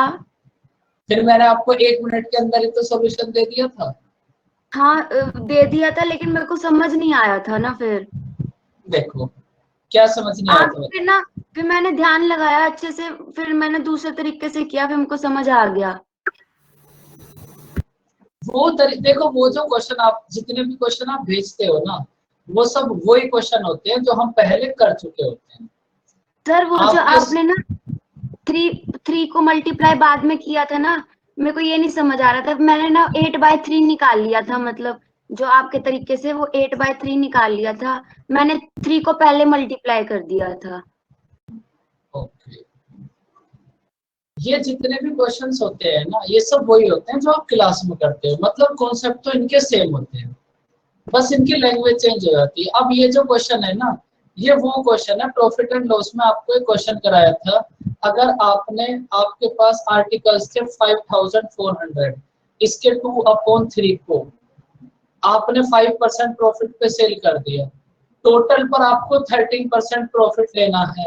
फिर मैंने आपको 1 मिनट के अंदर ही तो सॉल्यूशन दे दिया था। हाँ दे दिया था, लेकिन मेरे को समझ नहीं आया था ना फिर। देखो क्या समझ नहीं आया आप था। फिर ना, फिर मैंने ध्यान लगाया अच्छे से, फिर मैंने दूसरे तरीके से किया, फिर हमको समझ आ गया। देखो वो जो क्वेश्चन आप, जितने भी क्वेश्चन आप भेजते हो ना, वो सब वही क्वेश्चन होते हैं जो हम पहले कर चुके होते हैं। सर वो जो आपके आपने ना थ्री थ्री को मल्टीप्लाई बाद में किया था ना, मेरे को ये नहीं समझ आ रहा था। मैंने ना 8/3 निकाल लिया था, मतलब जो आपके तरीके से वो 8/3 निकाल लिया था। मैंने 3 को पहले मल्टीप्लाई कर दिया था। ओके, ये जितने भी क्वेश्चंस होते हैं ना, ये सब वही होते हैं जो आप क्लास में करते हो। मतलब कॉन्सेप्ट तो इनके सेम होते हैं, बस इनकी लैंग्वेज चेंज हो जाती है। अब ये जो क्वेश्चन है ना, ये वो क्वेश्चन है प्रॉफिट एंड लॉस में आपको एक क्वेश्चन कराया था। अगर आपके पास आर्टिकल्स थे 5400, इसके 2/3 को आपने 5% प्रॉफिट पे सेल कर दिया, टोटल पर आपको 13% प्रॉफिट लेना है,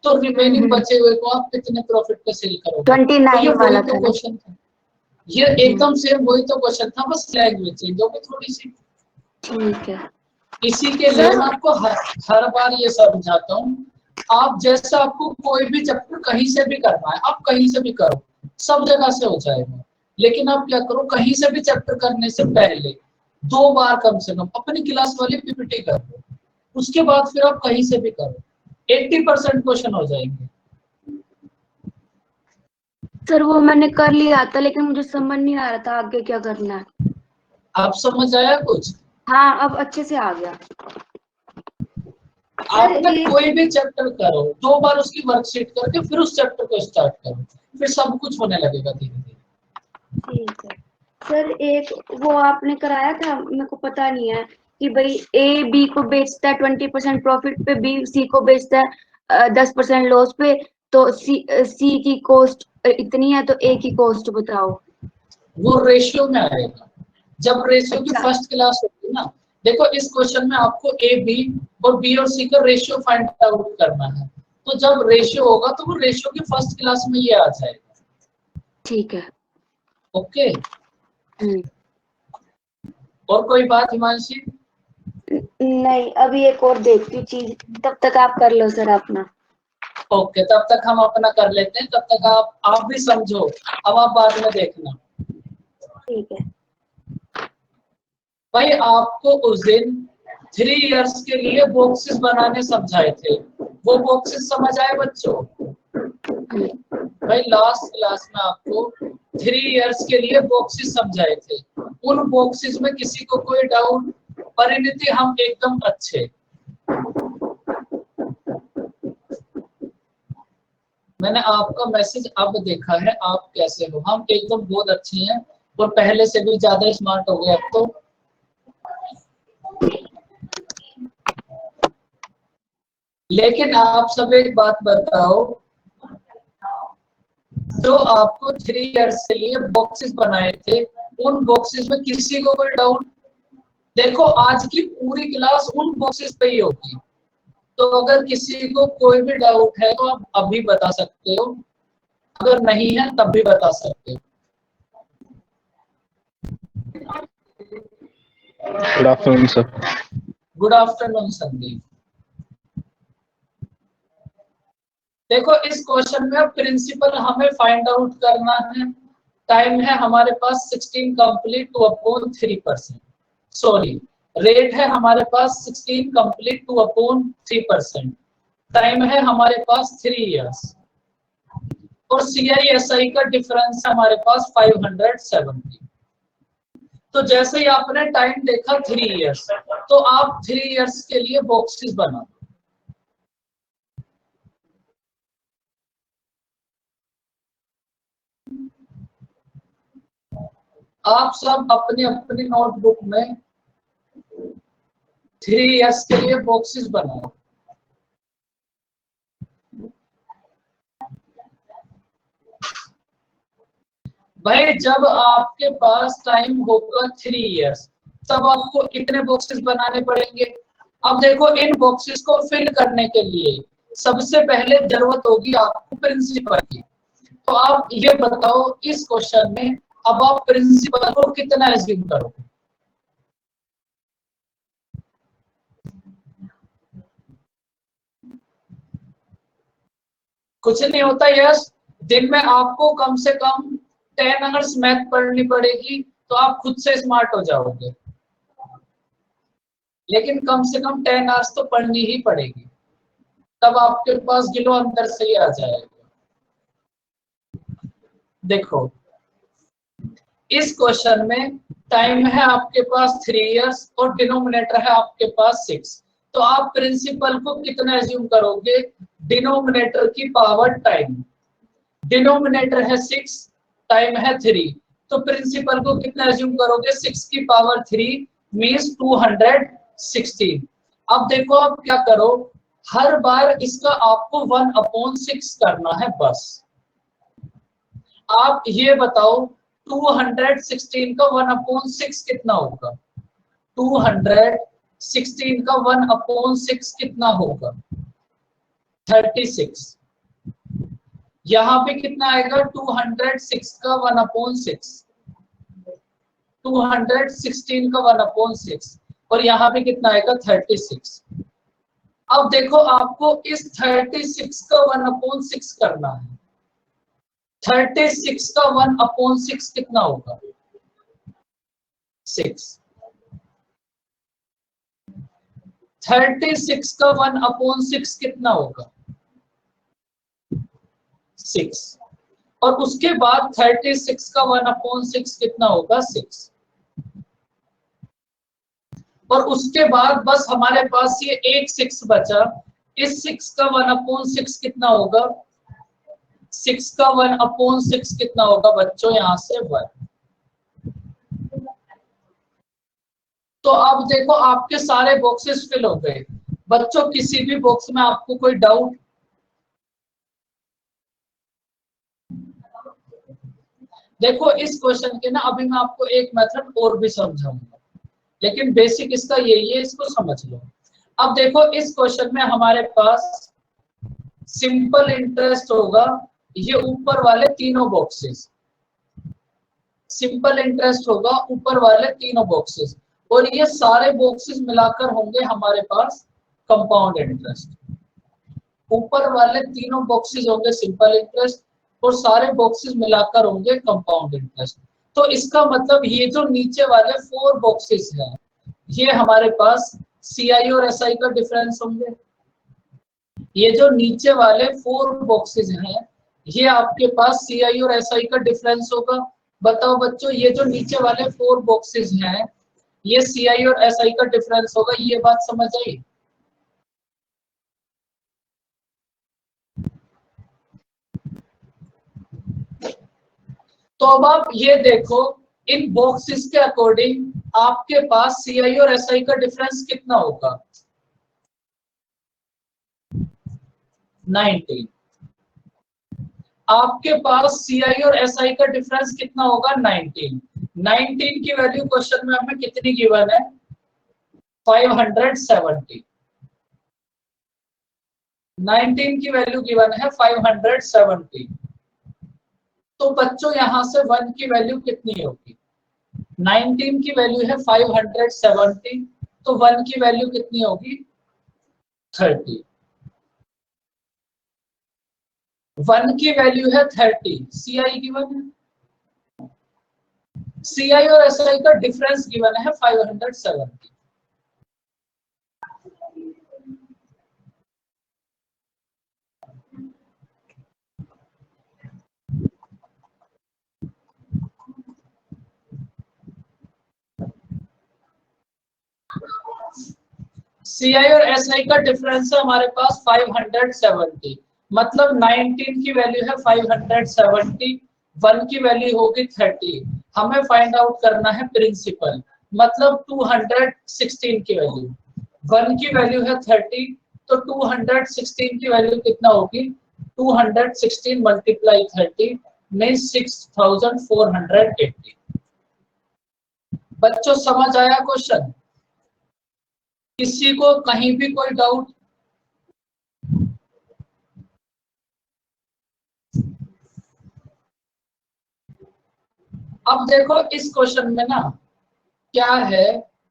तो रिमेनिंग बचे हुए को आप कितने प्रॉफिट पे सेल करोगे? तो ये 29 वही वाला तो था ना। क्वेश्चन था, ये एकदम सेम वही तो क्वेश्चन था, बस लैंग्वेज चेंज होगी थोड़ी सी। ठीक है इसी के लिए सर। मैं आपको हर बार ये समझाता हूँ। आप जैसा आपको कोई भी चैप्टर कहीं से भी करना है, आप कहीं से भी करो, सब जगह से हो जाएगा। लेकिन आप क्या करो, कहीं से भी चैप्टर करने से पहले 2 बार कम से कम अपनी क्लास वाली पीपीटी कर लो, उसके बाद फिर आप कहीं से भी करो, 80% क्वेश्चन हो जाएंगे। सर वो मैंने कर लिया था, लेकिन मुझे समझ नहीं आ रहा था आगे क्या करना है। आप समझ आया कुछ? हाँ अब अच्छे से आ गया। सर आपने एक, कोई भी चैप्टर करो, 2 बार उसकी वर्कशीट करके फिर उस चैप्टर को स्टार्ट करो, फिर सब कुछ होने लगेगा धीरे धीरे। ठीक है सर। एक वो आपने कराया था, मेरे को पता नहीं है कि भाई ए बी को बेचता है 20% प्रॉफिट पे, बी सी को बेचता है 10% लॉस पे, तो सी की कॉस्ट इतनी है, तो ए की कॉस्ट बताओ। वो रेशियो में आएगा, जब रेशियो की अच्छा फर्स्ट क्लास होगी ना। देखो इस क्वेश्चन में आपको ए बी और बी और सी का रेशियो फाइंड आउट करना है, तो जब रेशियो होगा तो वो रेशियो की फर्स्ट क्लास में ये आ जाएगा। ठीक है। ओके, हम्म। और कोई बात हिमांशी? नहीं, अभी एक और देखती हूँ चीज, तब तक आप कर लो सर अपना। ओके, तब तक हम अपना कर लेते हैं, तब तक आप भी समझो, अब आप बाद में देखना। ठीक है। भाई आपको उस दिन 3 इयर्स के लिए बॉक्सेस बनाने समझाए थे, वो बॉक्सेस समझ आए बच्चों? भाई लास्ट क्लास में आपको 3 इयर्स के लिए बॉक्सेस समझाए थे, उन बॉक्सेस में किसी को कोई डाउट? परिणति हम एकदम अच्छे, मैंने आपका मैसेज अब देखा है, आप कैसे हो? हम एकदम बहुत अच्छे हैं, और पहले से भी ज्यादा स्मार्ट हो गए अब तो। लेकिन आप सब एक बात बताओ, जो आपको 3 इयर्स के लिए बॉक्सेस बनाए थे, उन बॉक्सेस में किसी को कोई डाउट? देखो आज की पूरी क्लास उन बॉक्सेस पे ही होगी, तो अगर किसी को कोई भी डाउट है तो आप अभी बता सकते हो, अगर नहीं है तब भी बता सकते हो। Good afternoon sir. Good afternoon Sandeep. देखो इस क्वेश्चन में प्रिंसिपल हमें फाइंड आउट करना है। टाइम है हमारे पास 16 कंप्लीट 2/3%, सॉरी, रेट है हमारे पास 16 कंप्लीट 2/3%, टाइम है हमारे पास 3 इयर्स, और CISI का डिफरेंस है हमारे पास 570। तो जैसे ही आपने टाइम देखा 3 इयर्स, तो आप 3 इयर्स के लिए बॉक्सेस बना दो। आप सब अपने अपने नोटबुक में 3 इयर्स के लिए बॉक्सेस बनाओ। भाई जब आपके पास टाइम होगा 3 इयर्स, तब आपको कितने बॉक्सेस बनाने पड़ेंगे? अब देखो इन बॉक्सेस को फिल करने के लिए सबसे पहले जरूरत होगी आपको प्रिंसिपल की। तो आप ये बताओ इस क्वेश्चन में अब आप प्रिंसिपल को कितना एज्यूम करोगे? कुछ नहीं होता यस, दिन में आपको कम से कम 10 आवर्स मैथ पढ़नी पड़ेगी तो आप खुद से स्मार्ट हो जाओगे, लेकिन कम से कम 10 आवर्स तो पढ़नी ही पड़ेगी, तब आपके पास गिलो अंदर से ही आ जाएगा। देखो इस क्वेश्चन में टाइम है आपके पास 3 इयर्स और डिनोमिनेटर है आपके पास 6, तो आप प्रिंसिपल को कितना एज्यूम करोगे? डिनोमिनेटर की पावर टाइम, डिनोमिनेटर है 6, टाइम है 3, तो प्रिंसिपल को कितना एज्यूम करोगे? 6 की पावर 3 मींस 216। अब देखो आप क्या करो, हर बार इसका आपको 1/6 करना है बस। आप ये बताओ 216 का 1/6 कितना होगा? 216 का 1/6 कितना होगा? 36। यहां पे कितना आएगा? 206 का 1/6, 216 का 1/6, और यहाँ पे कितना आएगा? 36। अब देखो आपको इस 36 का 1/6 करना है। 36 का 1/6 कितना होगा? 6। 36 का 1/6 कितना होगा? 6। और उसके बाद 36 का 1/6 कितना होगा? 6। और उसके बाद बस हमारे पास ये एक 6 बचा, इस 6 का 1/6 कितना होगा? 6 का 1/6 कितना होगा बच्चों? यहां से 1। तो अब देखो आपके सारे बॉक्सेस फिल हो गए बच्चों, किसी भी बॉक्स में आपको कोई डाउट? देखो इस क्वेश्चन के ना अभी मैं आपको एक मेथड और भी समझाऊंगा, लेकिन बेसिक इसका यही है, इसको समझ लो। अब देखो इस क्वेश्चन में हमारे पास सिंपल इंटरेस्ट होगा, ये ऊपर वाले तीनों बॉक्सेस, सिंपल इंटरेस्ट होगा ऊपर वाले तीनों बॉक्सेस, और ये सारे बॉक्सेस मिलाकर होंगे हमारे पास कंपाउंड इंटरेस्ट। ऊपर वाले तीनों बॉक्सेस होंगे सिंपल इंटरेस्ट और सारे बॉक्सेस मिलाकर होंगे कंपाउंड इंटरेस्ट। तो इसका मतलब ये जो नीचे वाले 4 बॉक्सेस हैं ये हमारे पास सीआई और एसआई का डिफरेंस होंगे। ये जो नीचे वाले 4 बॉक्सेस हैं ये आपके पास सीआई और एसआई का डिफरेंस होगा। बताओ बच्चों ये जो नीचे वाले 4 बॉक्सेस हैं ये सीआई और एसआई का डिफरेंस होगा, ये बात समझ आई? तो अब आप ये देखो इन बॉक्सेस के अकॉर्डिंग आपके पास सीआई और एसआई का डिफरेंस कितना होगा? 19। आपके पास सीआई और एसआई का डिफरेंस कितना होगा? 19। 19 की वैल्यू क्वेश्चन में हमें कितनी गिवन है? 570। 19 की वैल्यू गिवन है 570। तो बच्चों यहां से 1 की वैल्यू कितनी होगी? 19 की वैल्यू है 570, तो 1 की वैल्यू कितनी होगी? 30। 1 की वैल्यू है 30, सीआई गिवन है, सीआई और एसआई का डिफरेंस गिवन है 570। सीआई और एसआई का डिफरेंस है हमारे पास 570, मतलब 19 की वैल्यू है 570, 1 की वैल्यू होगी 30। हमें फाइंड आउट करना है प्रिंसिपल, मतलब 216 की वैल्यू, 1 की वैल्यू है 30, तो 216 की वैल्यू कितना होगी? 216 मल्टीप्लाई 30 मीन्स 6480। बच्चों समझ आया क्वेश्चन? किसी को कहीं भी कोई डाउट? अब देखो इस क्वेश्चन में ना क्या है,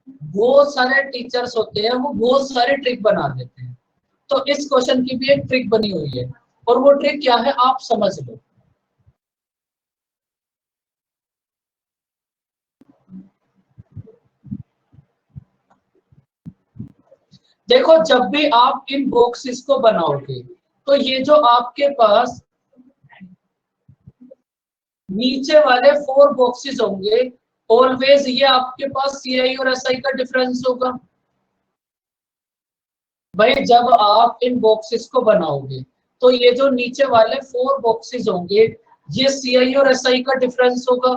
बहुत सारे टीचर्स होते हैं वो बहुत सारे ट्रिक बना देते हैं। तो इस क्वेश्चन की भी एक ट्रिक बनी हुई है, और वो ट्रिक क्या है आप समझ लो। देखो जब भी आप इन बॉक्सेस को बनाओगे तो ये जो आपके पास नीचे वाले 4 बॉक्सेस होंगे, ऑलवेज ये आपके पास सीआई और एसआई का डिफरेंस होगा। भाई जब आप इन बॉक्सेस को बनाओगे तो ये जो नीचे वाले 4 बॉक्सेस होंगे ये सीआई और एसआई का डिफरेंस होगा।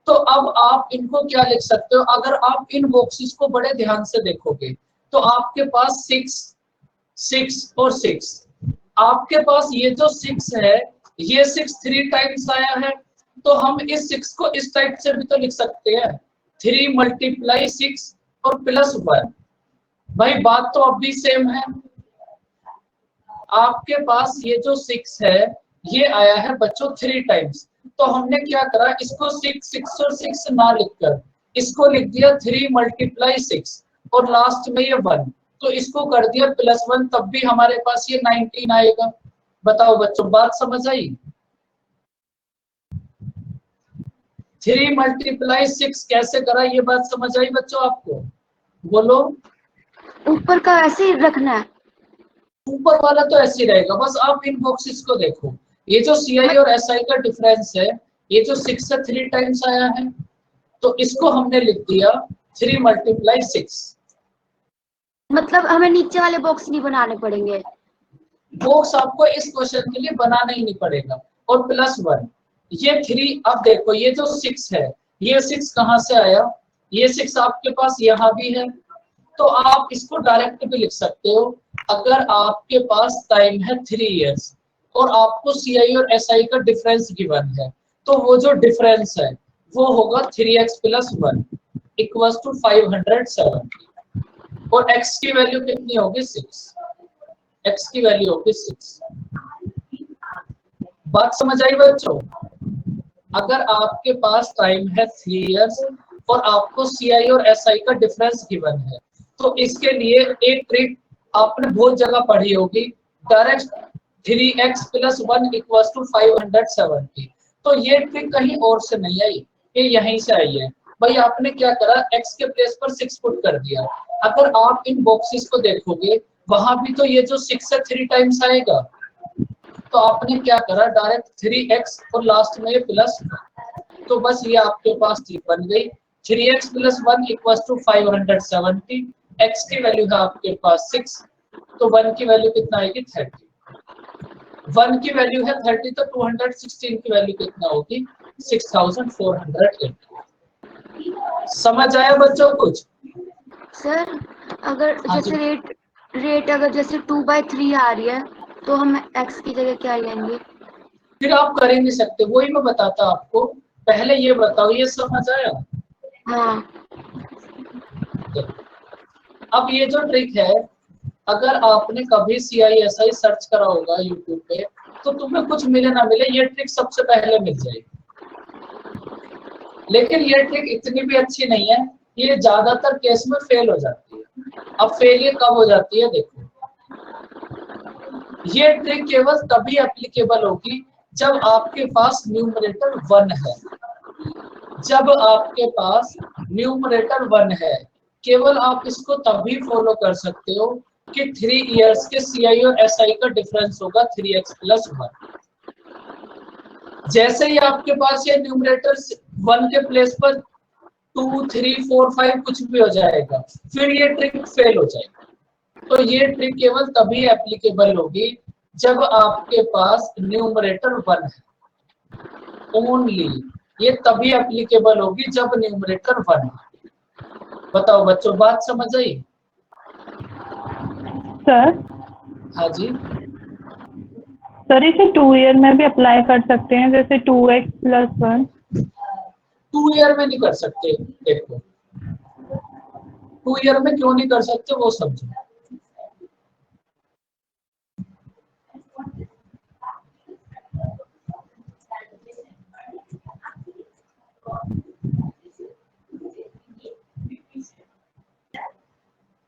तो अब आप इनको क्या लिख सकते हो, अगर आप इन बॉक्सेस को बड़े ध्यान से देखोगे तो आपके पास 6 6 और 6, आपके पास ये जो 6 है ये 6 3 टाइम्स आया है, तो हम इस 6 को इस टाइप से भी तो लिख सकते हैं, 3 × 6 और +1। भाई बात तो अब भी सेम है। आपके पास ये जो 6 है ये आया है बच्चों 3 टाइम्स, तो हमने क्या करा, इसको 6 6 और 6 ना लिखकर इसको लिख दिया 3 × 6 और लास्ट में ये 1, तो इसको कर दिया +1, तब भी हमारे पास ये 19 आएगा। बताओ बच्चों बात समझ आई? 3 × 6 कैसे करा ये बात समझ आई बच्चों आपको? बोलो। ऊपर का ऐसे ही रखना है। ऊपर वाला तो ऐसे ही रहेगा, बस आप इन बॉक्सेस को देखो, ये जो सीआई और एसआई का डिफरेंस है, ये जो 6 से 3 टाइम्स आया है तो इसको हमने लिख दिया 3 × 6। मतलब हमें नीचे वाले बॉक्स नहीं बनाने पड़ेंगे। बॉक्स आपको इस क्वेश्चन के लिए बनाना ही नहीं पड़ेगा। और +1 ये 3, अब देखो ये जो 6 है ये 6 कहाँ से आया, ये 6 आपके पास यहाँ भी है, तो आप इसको डायरेक्ट भी लिख सकते हो। अगर आपके पास टाइम है 3 इयर्स और आपको सीआई और एसआई का डिफरेंस गिवन है, तो वो जो डिफरेंस है वो होगा 3x + 1 = 570, और x की वैल्यू कितनी होगी 6, x की वैल्यू होगी 6। बात समझ आई बच्चों? अगर आपके पास टाइम है 3 इयर्स और आपको सीआई और एसआई का डिफरेंस गिवन है, तो इसके लिए एक ट्रिक आपने बहुत जगह पढ़ी होगी, डायरेक्ट 3x + 1 = 570। तो ये ट्रिक कहीं और से नहीं आई, ये यहीं से आई है। भाई आपने क्या करा, x के प्लेस पर 6 पुट कर दिया। अगर आप इन बॉक्सेस को देखोगे वहां भी तो ये जो 6 से 3 टाइम्स आएगा, तो आपने क्या करा, डायरेक्ट 3x और लास्ट में ये प्लस, तो बस ये आपके पास ट्रिक बन गई। 3x + 1 = 570, x की वैल्यू है आपके पास 6, तो 1 की वैल्यू कितना आएगी 30, 1 की वैल्यू है 30, तो 216 की वैल्यू कितना होगी 6480। समझ आया बच्चों कुछ? सर अगर हाँ जी। जैसे रेट अगर जैसे 2/3 आ रही है तो हम x की जगह क्या लेंगे? फिर आप कर ही नहीं सकते, वही मैं बताता आपको। पहले ये बताओ, ये समझ आया? हाँ। अब ये जो ट्रिक है, अगर आपने कभी CISI सर्च करा होगा यूट्यूब पे, तो तुम्हें कुछ मिले ना मिले ये ट्रिक सबसे पहले मिल जाएगी। लेकिन ये ट्रिक इतनी भी अच्छी नहीं है, ये ज्यादातर केस में फेल हो जाती है। अब फेल ये कब हो जाती है देखो, ये ट्रिक केवल तभी एप्लीकेबल होगी जब आपके पास न्यूमरेटर 1 है। जब आपके पास न्यूमरेटर 1 है, केवल आप इसको तभी फॉलो कर सकते हो कि 3 इयर्स के सीआई और एसआई का डिफरेंस होगा 3x + 1। जैसे ही आपके पास ये न्यूमरेटर 1 के प्लेस पर 2 3 4 5 कुछ भी हो जाएगा, फिर ये ट्रिक फेल हो जाएगी। तो ये ट्रिक केवल तभी एप्लीकेबल होगी जब आपके पास न्यूमरेटर 1 है, ओनली ये तभी एप्लीकेबल होगी जब न्यूमरेटर 1 है। बताओ बच्चों बात समझ आई? सर हाँ जी। सर इसे 2 ईयर में भी अप्लाई कर सकते हैं, जैसे 2x + 1। 2 ईयर में नहीं कर सकते, देखो 2 ईयर में क्यों नहीं कर सकते वो समझो।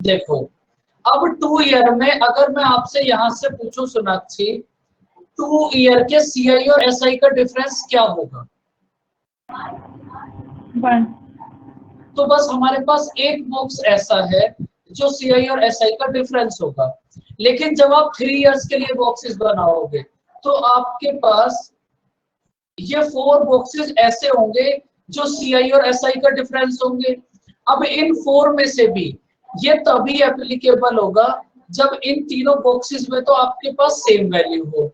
देखो अब 2 ईयर में अगर मैं आपसे यहां से पूछूं सोनाक्षी 2 ईयर के सीआई और एसआई का डिफरेंस क्या होगा, 1। तो बस हमारे पास एक बॉक्स ऐसा है जो सीआई और एसआई का डिफरेंस होगा। लेकिन जब आप 3 इयर्स के लिए बॉक्सेस बनाओगे तो आपके पास ये 4 बॉक्सेस ऐसे होंगे जो सीआई और एसआई का डिफरेंस होंगे। अब इन 4 में से भी ये तभी एप्लीकेबल होगा जब इन तीनों बॉक्सेस में तो आपके पास सेम वैल्यू हो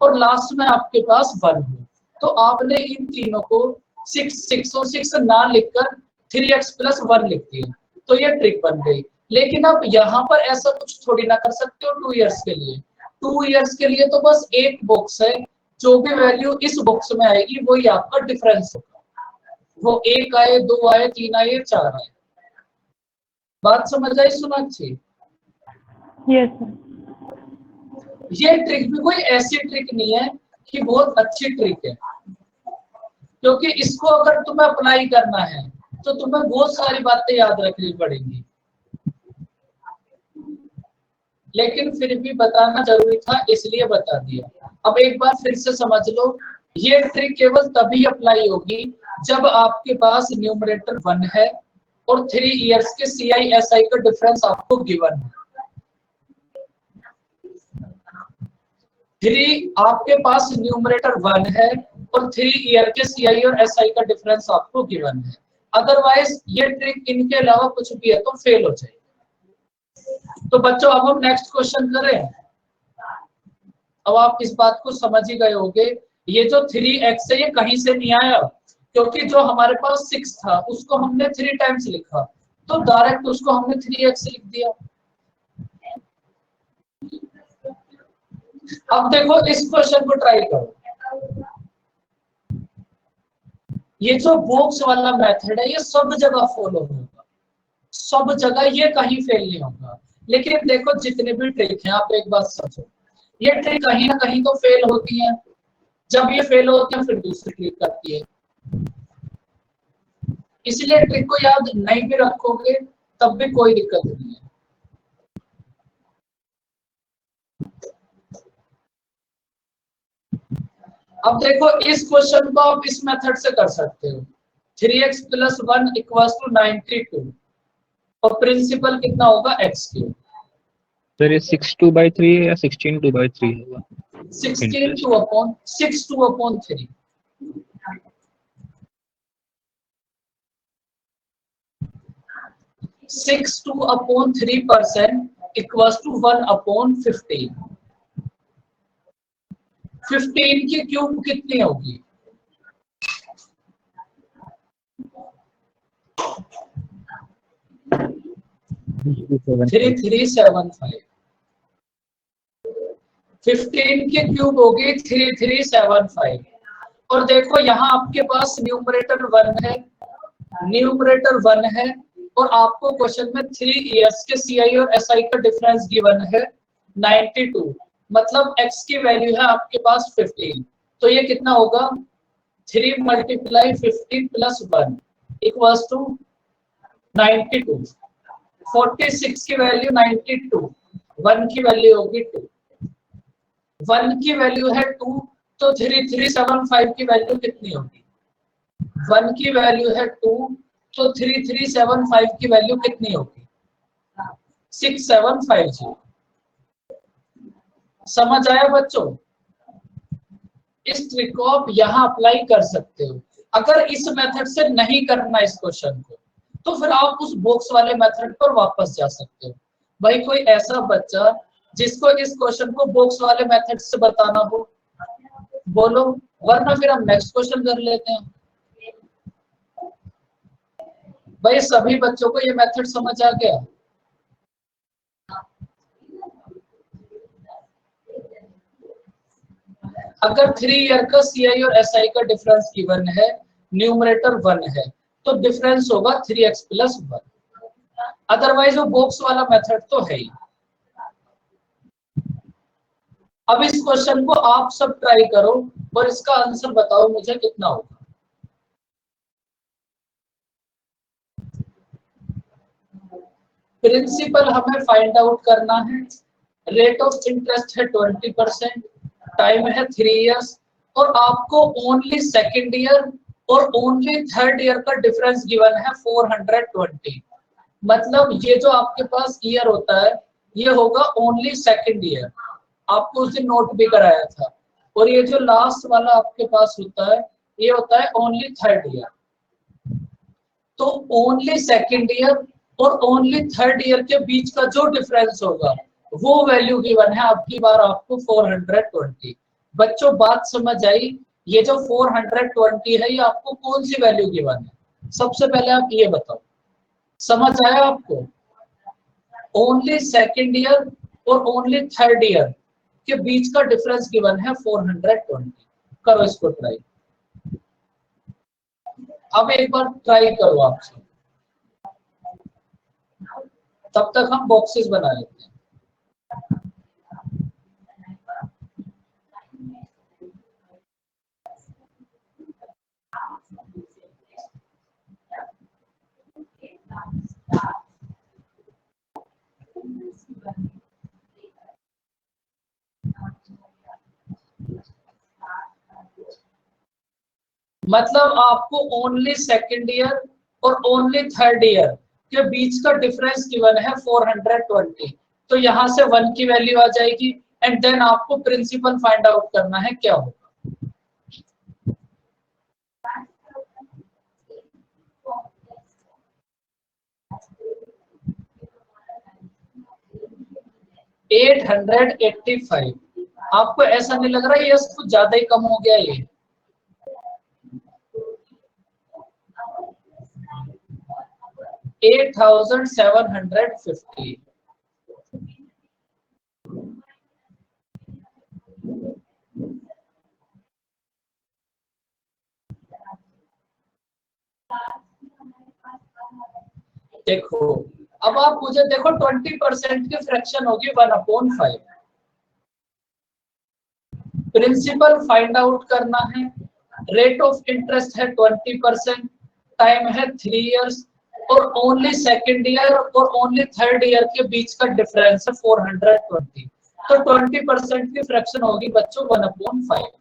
और लास्ट में आपके पास 1 हो। तो आपने इन तीनों को 6 6 और 6 ना लिखकर 3x + 1 लिख दिया, तो ये ट्रिक बन गई। लेकिन अब यहाँ पर ऐसा कुछ थोड़ी ना कर सकते हो 2 इयर्स के लिए। 2 इयर्स के लिए तो बस एक बॉक्स है, जो भी वैल्यू इस बॉक्स में आएगी वही आपका डिफरेंस होगा। वो 1 आए, 2 आए, 3 आए, 4 आए। बात समझ आई सोनाक्षी? Yes sir. ये ट्रिक भी कोई ऐसी ट्रिक नहीं है कि बहुत अच्छी ट्रिक है, क्योंकि इसको अगर तुम्हें अप्लाई करना है तो तुम्हें बहुत सारी बातें याद रखनी पड़ेंगी। लेकिन फिर भी बताना जरूरी था इसलिए बता दिया। अब एक बार फिर से समझ लो, ये ट्रिक केवल तभी अप्लाई होगी जब आपके पास न्यूमरेटर 1 है और 3 इयर्स के सीआई एसआई का डिफरेंस आपको गिवन है। 3 आपके पास न्यूमरेटर 1 है और 3 ईयर के सीआई और एसआई का डिफरेंस आपको गिवन है। अदरवाइज ये ट्रिक इनके अलावा कुछ भी है तो फेल हो जाएगी। तो बच्चों अब हम नेक्स्ट क्वेश्चन करें। अब आप इस बात को समझ ही गए होंगे, ये जो 3x है ये कहीं से नहीं आया, क्योंकि जो हमारे पास 6 था उसको हमने 3 टाइम्स लिखा, तो डायरेक्ट उसको हमने 3x लिख दिया। अब देखो इस क्वेश्चन को ट्राई करो। ये जो बॉक्स वाला मेथड है ये सब जगह फॉलो होगा, सब जगह ये कहीं फेल नहीं होगा। लेकिन देखो जितने भी ट्रिक हैं, आप एक बात समझो, ये ट्रिक कहीं ना कहीं तो फेल होती है। जब ये फेल होती है फिर दूसरी ट्रिक करती है। इसलिए ट्रिक को याद नहीं भी रखोगे तब भी कोई दिक्कत नहीं है। अब देखो इस क्वेश्चन को आप इस मेथड से कर सकते हो, 3x + 1 = 92 और प्रिंसिपल कितना होगा x3। सर ये 6/2 है या 16/3 होगा? 6/2/3 6/2/3% = 1/15। 15 की क्यूब कितनी होगी? 3375। 15 की क्यूब होगी 3375। और देखो यहाँ आपके पास न्यूमरेटर 1 है, न्यूमरेटर 1 है और आपको क्वेश्चन में 3 इयर्स के सीआई और एसआई का डिफरेंस गिवन है 92, मतलब x की वैल्यू है आपके पास 15। तो ये कितना होगा? 3 × 15 + 1 = 92। 46 की वैल्यू 92, 1 की वैल्यू होगी 2, 1 की वैल्यू है 2, तो 3375 की वैल्यू कितनी होगी? 1 की वैल्यू है 2, तो 3375 की वैल्यू कितनी होगी? 6750। समझ आया बच्चों? इस ट्रिक को आप यहाँ अप्लाई कर सकते हो। अगर इस मेथड से नहीं करना इस क्वेश्चन को तो फिर आप उस बॉक्स वाले मेथड पर वापस जा सकते हो। भाई कोई ऐसा बच्चा जिसको इस क्वेश्चन को बॉक्स वाले मेथड से बताना हो बोलो, वरना फिर हम नेक्स्ट क्वेश्चन कर लेते हैं। भाई सभी बच्चों को ये मेथड समझ आ गया? अगर 3 ईयर का सीआई और एसआई का डिफरेंस गिवन है, न्यूमरेटर 1 है, तो डिफरेंस होगा 3x + 1। अदरवाइज वो बॉक्स वाला मेथड तो है ही। अब इस क्वेश्चन को आप सब ट्राई करो और इसका आंसर बताओ मुझे कितना होगा। प्रिंसिपल हमें फाइंड आउट करना है, रेट ऑफ इंटरेस्ट है 20%, टाइम है 3 इयर्स, और आपको ओनली सेकेंड ईयर और ओनली थर्ड ईयर का डिफरेंस गिवन है 420। मतलब ये जो आपके पास ईयर होता है ये होगा ओनली सेकेंड ईयर, आपको उस दिन नोट भी कराया था, और ये जो लास्ट वाला आपके पास होता है ये होता है ओनली थर्ड ईयर। तो ओनली सेकेंड ईयर और ओनली थर्ड ईयर के बीच का जो डिफरेंस होगा वो वैल्यू गिवन है आपकी बार आपको 420। बच्चों बात समझ आई? ये जो 420 है ये आपको कौन सी वैल्यू गिवन है? सबसे पहले आप ये बताओ, समझ आया आपको? ओनली सेकेंड ईयर और ओनली थर्ड ईयर के बीच का डिफरेंस गिवन है 420। करो इसको ट्राई, अब एक बार ट्राई करो आपसे, तब तक हम बॉक्सेस बना लेते हैं। मतलब आपको ओनली सेकेंड ईयर और ओनली थर्ड ईयर के बीच का डिफरेंस गिवन है 420। तो यहां से 1 की वैल्यू आ जाएगी एंड देन आपको प्रिंसिपल फाइंड आउट करना है क्या होगा। 885। आपको ऐसा नहीं लग रहा ये कुछ ज्यादा ही कम हो गया ये? $8,750। देखो अब आप मुझे देखो 20% की फ्रैक्शन होगी 1/5। प्रिंसिपल फाइंड आउट करना है, रेट ऑफ इंटरेस्ट है 20%, टाइम है 3 इयर्स, और ओनली सेकेंड ईयर और ओनली थर्ड ईयर के बीच का डिफरेंस है 420। तो 20% की फ्रैक्शन होगी बच्चों 1/5।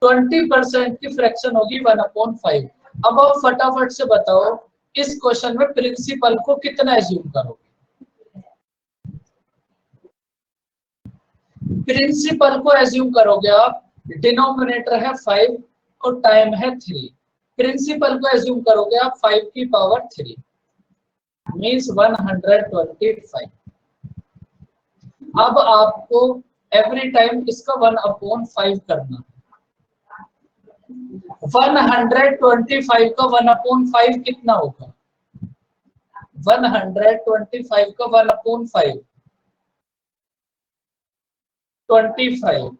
20% की फ्रैक्शन होगी 1/5। अब आप फटाफट से बताओ इस क्वेश्चन में प्रिंसिपल को कितना एज्यूम करोगे? प्रिंसिपल को एज्यूम करोगे आप, डिनोमिनेटर है 5 और टाइम है 3। प्रिंसिपल को एज्यूम करोगे आप 5 की पावर 3 मीन्स 125। अब आपको एवरी टाइम इसका 1/5 करना। 125 का 1/5 कितना होगा? 125 का 1/5 25,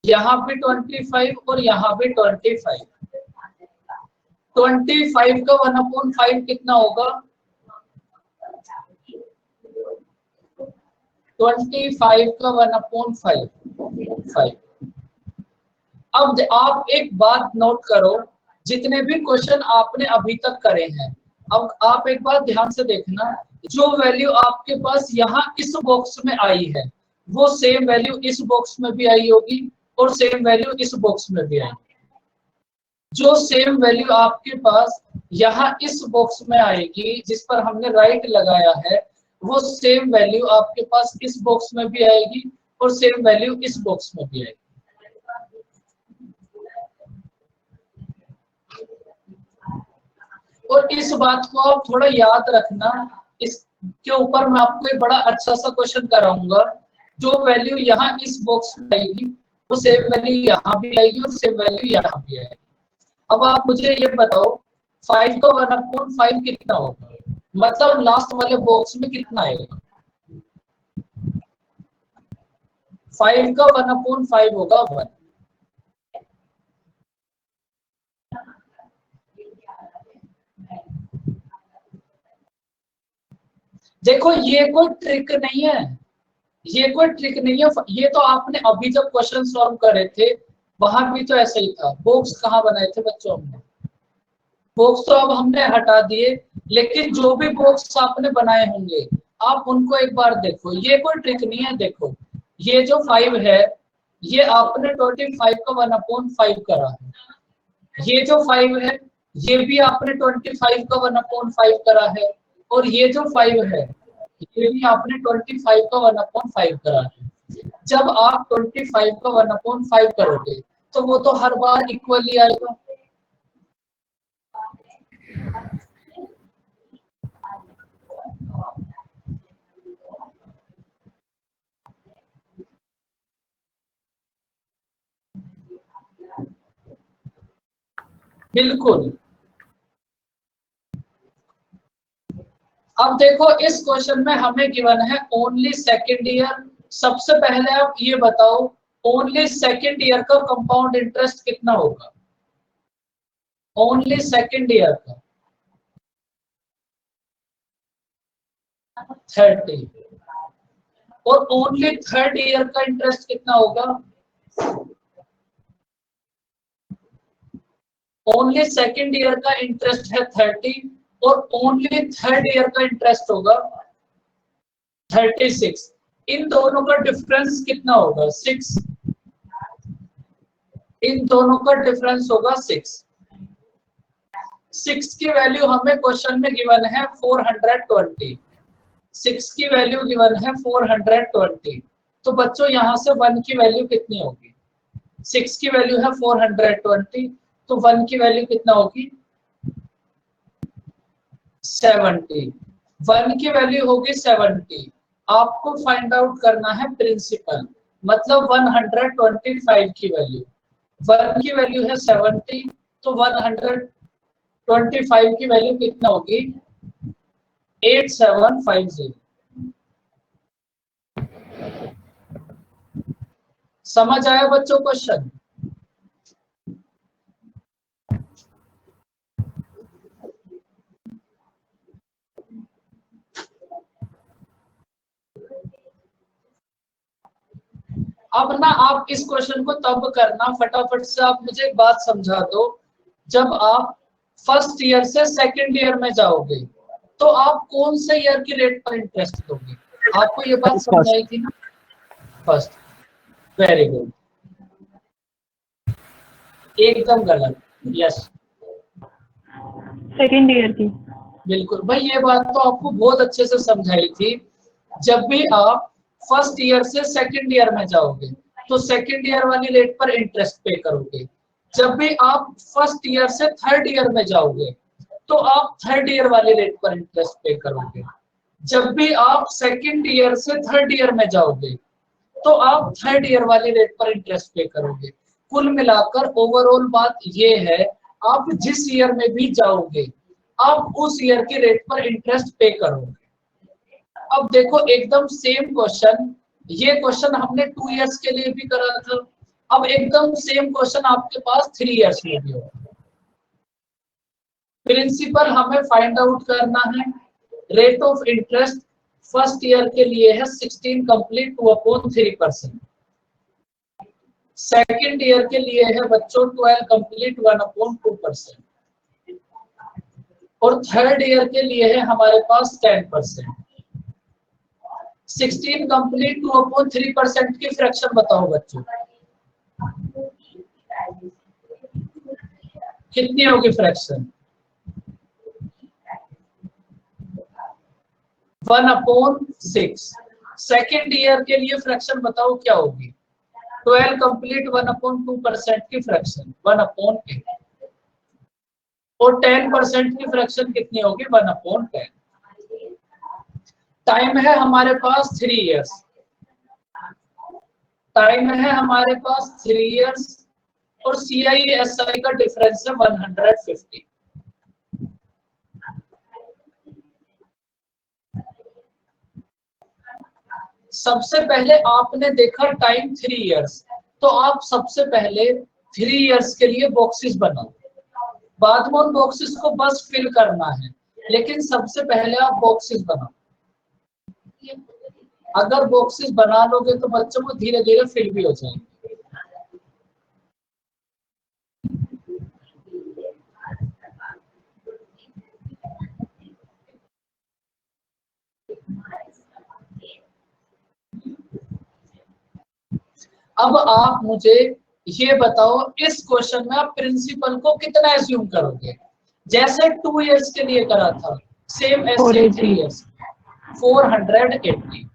यहाँ भी 25 और यहाँ भी 25। 25 का 1/5 कितना होगा? 25 का 1/5 5। अब आप एक बात नोट करो, जितने भी क्वेश्चन आपने अभी तक करे हैं, अब आप एक बात ध्यान से देखना, जो वैल्यू आपके पास यहाँ इस बॉक्स में आई है वो सेम वैल्यू इस बॉक्स में भी आई होगी और सेम वैल्यू इस बॉक्स में भी आई। जो सेम वैल्यू आपके पास यहाँ इस बॉक्स में आएगी जिस पर हमने राइट लगाया है, वो सेम वैल्यू आपके पास इस बॉक्स में भी आएगी और सेम वैल्यू इस बॉक्स में भी आएगी। और इस बात को आप थोड़ा याद रखना, इसके ऊपर मैं आपको एक बड़ा अच्छा सा क्वेश्चन कराऊंगा। जो वैल्यू यहाँ इस बॉक्स में आएगी वो सेम वैल्यू यहाँ भी आएगी और सेम वैल्यू यहाँ भी आएगी। अब आप मुझे ये बताओ 5 का 1/5 कितना होगा? मतलब लास्ट वाले बॉक्स में कितना आएगा? 5 का 1/5 होगा 1। देखो ये कोई ट्रिक नहीं है, ये कोई ट्रिक नहीं है, ये तो आपने अभी जब क्वेश्चन सॉल्व करे थे वहां भी तो ऐसा ही था। बॉक्स कहाँ बनाए थे बच्चों हमने? बॉक्स तो अब हमने हटा दिए, लेकिन जो भी बॉक्स आपने बनाए होंगे आप उनको एक बार देखो। ये कोई ट्रिक नहीं है। देखो ये जो 5 है ये आपने 25 का 1/5 करा है। ये जो 5 है ये भी आपने 25 का 1/5 करा है। और ये जो 5 है ये भी आपने 25 का 1/5 करा है। जब आप 25 का 1/5 करोगे तो वो तो हर बार इक्वली आएगा। बिल्कुल। अब देखो इस क्वेश्चन में हमें गिवन है ओनली सेकेंड ईयर। सबसे पहले आप ये बताओ ओनली सेकेंड ईयर का कंपाउंड इंटरेस्ट कितना होगा? ओनली सेकेंड ईयर का 30 और ओनली थर्ड ईयर का इंटरेस्ट कितना होगा? ओनली सेकेंड ईयर का इंटरेस्ट है 30 और ओनली थर्ड ईयर का इंटरेस्ट होगा 36। इन दोनों का डिफरेंस कितना होगा? 6। इन दोनों का डिफरेंस होगा 6। 6 की वैल्यू हमें क्वेश्चन में गिवन है 420। 6 की वैल्यू गिवन है 420। तो बच्चों यहाँ से 1 की वैल्यू कितनी होगी? 6 की वैल्यू है 420 तो 1 की वैल्यू कितना होगी? 70। 1 की वैल्यू होगी 70। आपको फाइंड आउट करना है प्रिंसिपल, मतलब 125 की वैल्यू। 1 की वैल्यू है 70 तो 125 की वैल्यू कितना होगी? 8750। समझ आया बच्चों क्वेश्चन? अब ना आप इस क्वेश्चन को तब करना, फटाफट से आप मुझे एक बात समझा दो। जब आप फर्स्ट ईयर से सेकंड ईयर में जाओगे तो आप कौन से ईयर की रेट पर इंटरेस्ट दोगे? आपको ये बात समझ आई थी ना? फर्स्ट। Very good. एकदम गलत। यस सेकेंड ईयर की। बिल्कुल भाई, ये बात तो आपको बहुत अच्छे से समझाई थी। जब भी आप फर्स्ट ईयर से सेकंड ईयर में जाओगे तो सेकंड ईयर वाली रेट पर इंटरेस्ट पे करोगे। जब भी आप फर्स्ट ईयर से थर्ड ईयर में जाओगे तो आप थर्ड ईयर वाली रेट पर इंटरेस्ट पे करोगे। जब भी आप सेकंड ईयर से थर्ड ईयर में जाओगे तो आप थर्ड ईयर वाली रेट पर इंटरेस्ट पे करोगे। कुल मिलाकर ओवरऑल बात ये है, आप जिस ईयर में भी जाओगे आप उस ईयर की रेट पर इंटरेस्ट पे करोगे। अब देखो एकदम सेम क्वेश्चन, ये क्वेश्चन हमने 2 इयर्स के लिए भी करा था। अब एकदम सेम क्वेश्चन आपके पास 3 इयर्स में भी होगा। प्रिंसिपल हमें फाइंड आउट करना है। Rate of interest first year के लिए है 16 कंप्लीट 2/3%। सेकेंड ईयर के लिए है बच्चों 12 कंप्लीट 1/2%। और थर्ड ईयर के लिए है हमारे पास 10%। 16 कंप्लीट 2/3% की फ्रैक्शन बताओ बच्चों, कितनी होगी फ्रैक्शन? 1/6। सेकेंड ईयर के लिए फ्रैक्शन बताओ क्या होगी? 12 कंप्लीट 1/2% की फ्रैक्शन 1/8। और 10% की फ्रैक्शन कितनी होगी? 1/10। टाइम है हमारे पास 3 इयर्स। टाइम है हमारे पास 3 इयर्स और CISI का डिफरेंस है 150। सबसे पहले आपने देखा टाइम 3 इयर्स, तो आप सबसे पहले 3 इयर्स के लिए बॉक्सेस बनाओ। बाद में उन बॉक्सेस को बस फिल करना है, लेकिन सबसे पहले आप बॉक्सेस बनाओ। अगर बॉक्सेस बना लोगे तो बच्चों को धीरे धीरे फिल भी हो जाएंगे। अब आप मुझे ये बताओ, इस क्वेश्चन में आप प्रिंसिपल को कितना एज्यूम करोगे? जैसे 2 इयर्स के लिए करा था, सेम ऐसे 3 इयर्स, 480।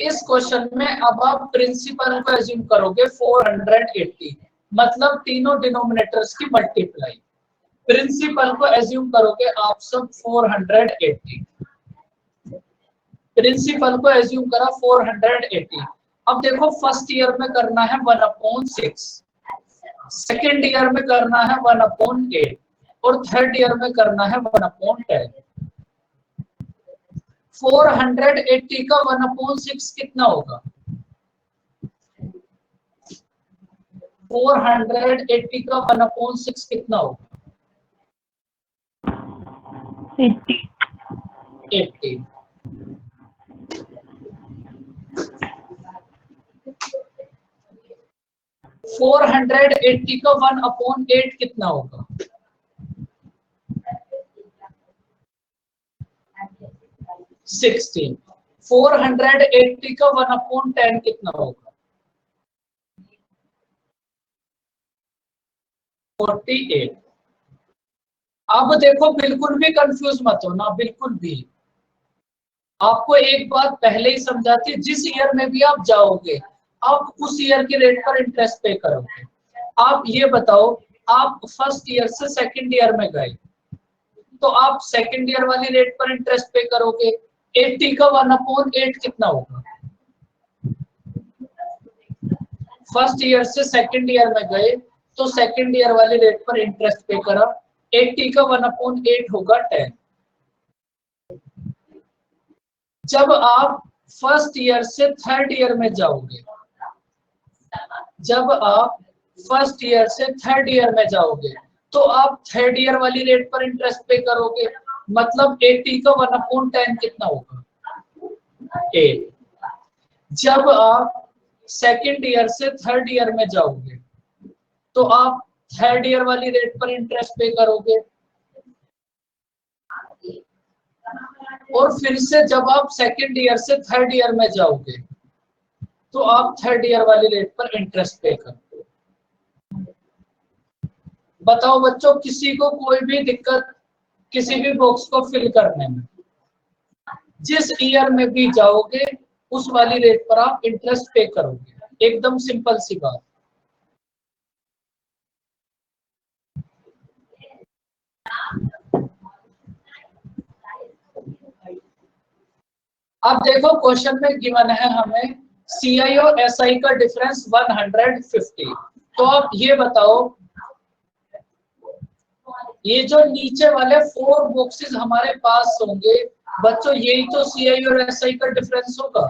इस क्वेश्चन में अब आप प्रिंसिपल को एज्यूम करोगे 480, मतलब तीनों डिनोमिनेटर्स की मल्टीप्लाई। प्रिंसिपल को एज्यूम करोगे आप सब 480, प्रिंसिपल को एज्यूम करा 480। अब देखो फर्स्ट ईयर में करना है 1/6, सेकेंड ईयर में करना है 1/8 और थर्ड ईयर में करना है 1/10। 480 का 1/6 कितना होगा? 480 का 1/6 कितना होगा? 80। 80। फोर 480 का 1/8 कितना होगा? 16। 480 का 1/10 कितना होगा? 48। अब देखो बिल्कुल भी कंफ्यूज मत हो ना, बिल्कुल भी। आपको एक बात पहले ही समझाती, जिस ईयर में भी आप जाओगे आप उस ईयर के रेट पर इंटरेस्ट पे करोगे। आप ये बताओ, आप फर्स्ट ईयर से सेकंड ईयर में गए तो आप सेकंड ईयर वाली रेट पर इंटरेस्ट पे करोगे। 80 का 1/8 कितना होगा? फर्स्ट ईयर से सेकंड ईयर में गए तो सेकंड ईयर वाली रेट पर इंटरेस्ट पे करा, 80 का 1/8 होगा 10। जब आप फर्स्ट ईयर से थर्ड ईयर में जाओगे, जब आप फर्स्ट ईयर से थर्ड ईयर में जाओगे तो आप थर्ड ईयर वाली रेट पर इंटरेस्ट पे करोगे, मतलब 80 का 1/10 कितना होगा? 8। जब आप सेकंड ईयर से थर्ड ईयर में जाओगे तो आप थर्ड ईयर वाली रेट पर इंटरेस्ट पे करोगे, और फिर से जब आप सेकंड ईयर से थर्ड ईयर में जाओगे तो आप थर्ड ईयर वाली रेट पर इंटरेस्ट पे करोगे। बताओ बच्चों, किसी को कोई भी दिक्कत किसी भी बॉक्स को फिल करने में? जिस ईयर में भी जाओगे उस वाली रेट पर आप इंटरेस्ट पे करोगे, एकदम सिंपल सी बात। अब देखो क्वेश्चन में गिवन है हमें CI और SI का डिफरेंस 150। तो आप ये बताओ, ये जो नीचे वाले 4 बॉक्सेस हमारे पास होंगे बच्चों, यही तो CI और SI का डिफरेंस होगा।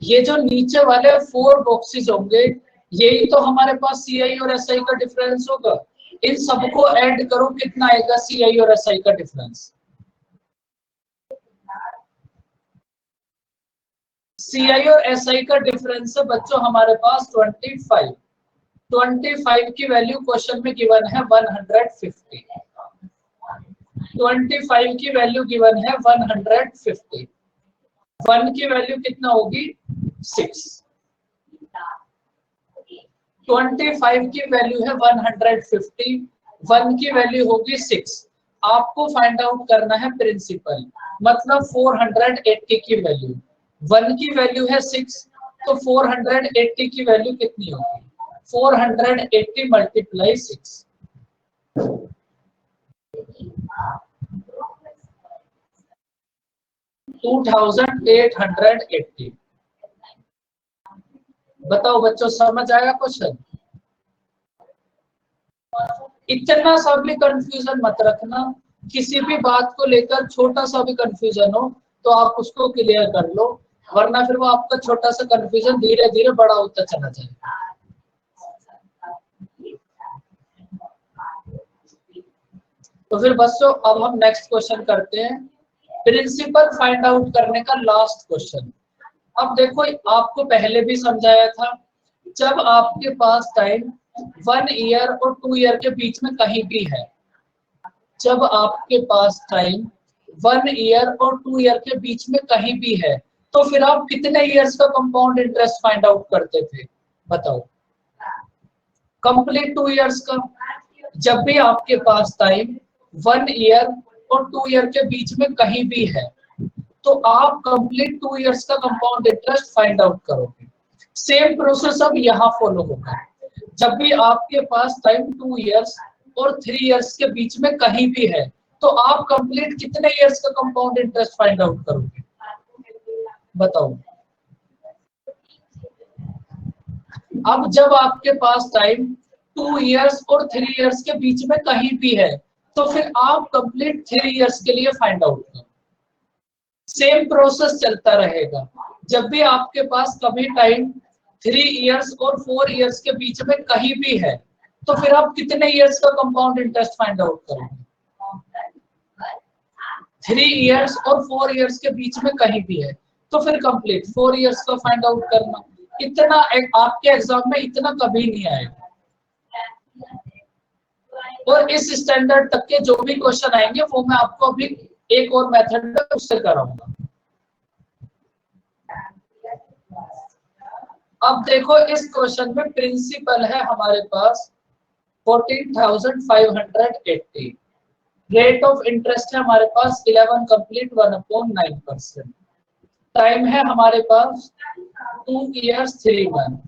ये जो नीचे वाले 4 बॉक्सेस होंगे यही तो हमारे पास CI और SI का डिफरेंस होगा। इन सबको ऐड करो, कितना आएगा CI और SI का डिफरेंस? CI और SI का डिफरेंस है बच्चों हमारे पास 25। 25 की वैल्यू क्वेश्चन में गिवन है 150। 25 की वैल्यू गिवन है 150। 1 की वैल्यू कितना होगी? 6। 25 की वैल्यू है 150, 1 की वैल्यू होगी 6। आपको फाइंड आउट करना है प्रिंसिपल, मतलब 480 की वैल्यू। 1 की वैल्यू है 6, तो 480 की वैल्यू कितनी होगी? 480 मल्टीप्लाई 6। 2880। बताओ बच्चों, समझ आया क्वेश्चन? इतना सा भी कंफ्यूजन मत रखना, किसी भी बात को लेकर छोटा सा भी कंफ्यूजन हो तो आप उसको क्लियर कर लो, वरना फिर वो आपका छोटा सा कंफ्यूजन धीरे धीरे बड़ा होता चला जाएगा। तो फिर बच्चों अब हम नेक्स्ट क्वेश्चन करते हैं, प्रिंसिपल फाइंड आउट करने का लास्ट क्वेश्चन। अब देखो आपको पहले भी समझाया था, जब आपके पास टाइम 1 ईयर और 2 ईयर के बीच में कहीं भी है, जब आपके पास टाइम 1 ईयर और 2 ईयर के बीच में कहीं भी है, तो फिर आप कितने ईयर्स का कंपाउंड इंटरेस्ट फाइंड आउट करते थे? बताओ। कंप्लीट 2 ईयर्स का। जब भी आपके पास टाइम 1 ईयर और 2 ईयर के बीच में कहीं भी है, तो आप कंप्लीट 2 ईयर्स का कंपाउंड इंटरेस्ट फाइंड आउट करोगे। सेम प्रोसेस अब यहाँ फॉलो होगा। जब भी आपके पास टाइम 2 ईयर्स और 3 ईयर्स के बीच में कहीं भी है, तो आप कंप्लीट कितने ईयर्स का कंपाउंड इंटरेस्ट फाइंड आउट करोगे? बताओ। अब जब आपके पास टाइम 2 ईयर्स और 3 ईयर्स के बीच में कहीं भी है, तो फिर आप कंप्लीट 3 ईयर्स के लिए फाइंड आउट करो। सेम प्रोसेस चलता रहेगा। जब भी आपके पास कभी टाइम 3 ईयर्स और 4 ईयर्स के बीच में कहीं भी है, तो फिर आप कितने ईयर्स का कंपाउंड इंटरेस्ट फाइंड आउट करोगे? 3 ईयर्स और 4 ईयर्स के बीच में कहीं भी है, तो फिर कंप्लीट 4 ईयर्स का फाइंड आउट करना। इतना आपके एग्जाम में इतना कभी नहीं आएगा, और इस स्टैंडर्ड तक के जो भी क्वेश्चन आएंगे वो मैं आपको अभी एक और मेथड में उससे कराऊंगा। अब देखो, इस क्वेश्चन में प्रिंसिपल है हमारे पास 14,580, रेट ऑफ इंटरेस्ट है हमारे पास 11 कंप्लीट 1/9%, टाइम है हमारे पास 2 years 3 month.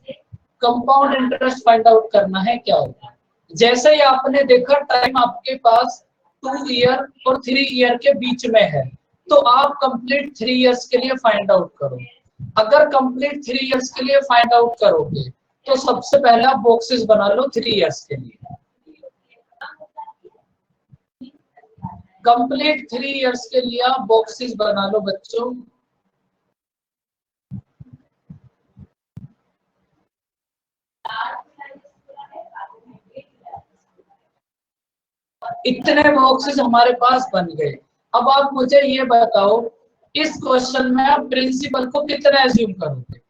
Compound interest find out करना है, क्या होगा? जैसे ही आपने देखा टाइम आपके पास 2 ईयर और 3 ईयर के बीच में है, तो आप कंप्लीट 3 ईयर्स के लिए फाइंड आउट करो। अगर कंप्लीट 3 ईयर्स के लिए फाइंड आउट करोगे, तो सबसे पहला बॉक्सेस बना लो 3 ईयर्स के लिए। कंप्लीट 3 ईयर्स के लिए आप बॉक्सेस बना लो बच्चों। इतने बॉक्सेस हमारे पास बन गए। अब आप मुझे ये बताओ, इस क्वेश्चन में आप प्रिंसिपल को कितना एज्यूम करोगे?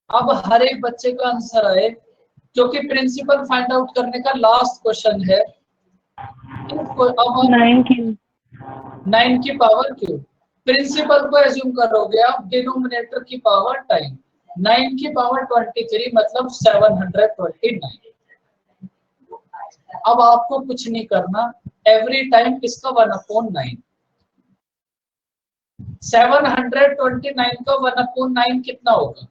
अब हर एक बच्चे का आंसर आए, क्योंकि प्रिंसिपल फाइंड आउट करने का लास्ट क्वेश्चन है। अब 9 की पावर क्यूब। प्रिंसिपल को एज्यूम करोगे आप, डिनोमिनेटर की पावर टाइम 9 की पावर 23, मतलब 729। अब आपको कुछ नहीं करना, एवरी टाइम इसका 1/9। 729 का 1/9 कितना होगा?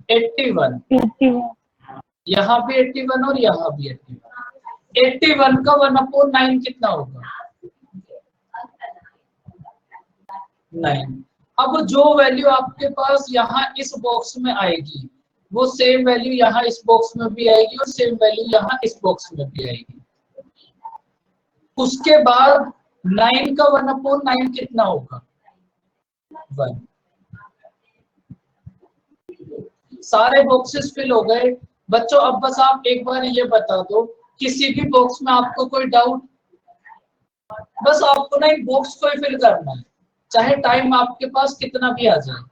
$81। यहाँ भी 81 और यहाँ भी 81। 81 का 1/9 कितना होगा? 9। अब जो वैल्यू आपके पास यहाँ इस बॉक्स में आएगी, वो सेम वैल्यू यहाँ इस बॉक्स में भी आएगी और सेम वैल्यू यहाँ इस बॉक्स में भी आएगी। उसके बाद 9 का 1/9 कितना होगा? 1। सारे बॉक्सेस फिल हो गए बच्चों। अब बस आप एक बार ये बता दो, किसी भी बॉक्स में आपको कोई डाउट? बस आपको ना एक बॉक्स को ही फिल करना है, चाहे टाइम आपके पास कितना भी आ जाए।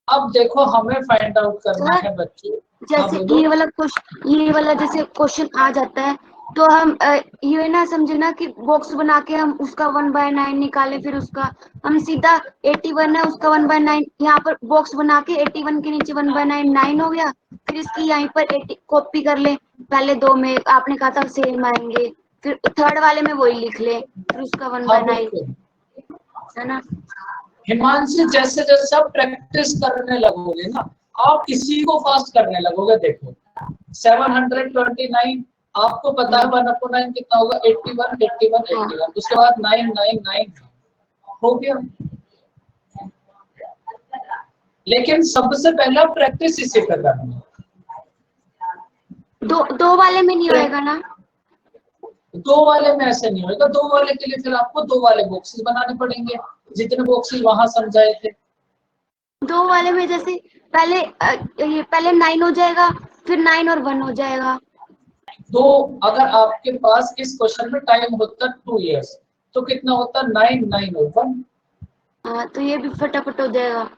अब देखो, हमें फाइंड आउट करना है बच्चों। जैसे ये वाला जैसे क्वेश्चन आ जाता है, तो हम ये ना समझे ना कि बॉक्स बना के हम उसका 1/9 निकाले, फिर उसका हम सीधा 81 है उसका 1/9 यहाँ पर बॉक्स बना के 81 के नीचे 1/9 9 हो गया। फिर इसकी यहीं पर 80 कॉपी कर ले। पहले 2 में आपने कहा था सेम आएंगे, फिर थर्ड वाले में वही लिख ले, फिर उसका 1/9, है ना? हिमांशु, जैसे जैसे आप प्रैक्टिस करने लगोगे ना, आप इसी को फास्ट करने लगोगे। देखो 729 आपको पता है 1/9 कितना होगा? 81 81 81। उसके बाद 9 9 9 हो गया। लेकिन सबसे पहला प्रैक्टिस इसी पे करना। दो वाले में नहीं होएगा ना? 2 वाले में ऐसे नहीं होगा। 2 वाले के लिए फिर आपको 2 वाले बॉक्सेस बनाने पड़ेंगे, जितने बॉक्सेस वहां समझाए थे। 2 वाले में जैसे पहले 9 हो जाएगा, फिर 9 और 1 हो जाएगा। तो अगर आपके पास इस क्वेश्चन में टाइम होता 2 इयर्स, तो कितना होता? 9 9 और 1। हाँ, तो ये भी फटाफट हो जाएगा।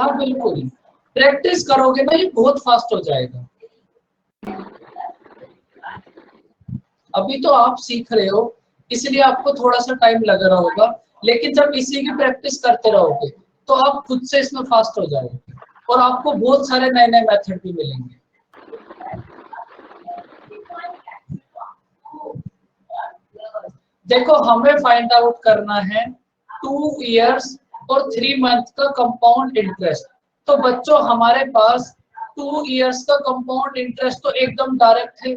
हाँ बिल्कुल, प्रैक्टिस करोगे ना ये बहुत फास्ट हो जाएगा। अभी तो आप सीख रहे हो इसलिए आपको थोड़ा सा टाइम लग रहा होगा, लेकिन जब इसी की प्रैक्टिस करते रहोगे तो आप खुद से इसमें फास्ट हो जाओगे और आपको बहुत सारे नए नए मेथड भी मिलेंगे। देखो हमें फाइंड आउट करना है 2 इयर्स और 3 मंथ का कंपाउंड इंटरेस्ट। तो बच्चों हमारे पास 2 इयर्स का कंपाउंड इंटरेस्ट तो एकदम डायरेक्ट है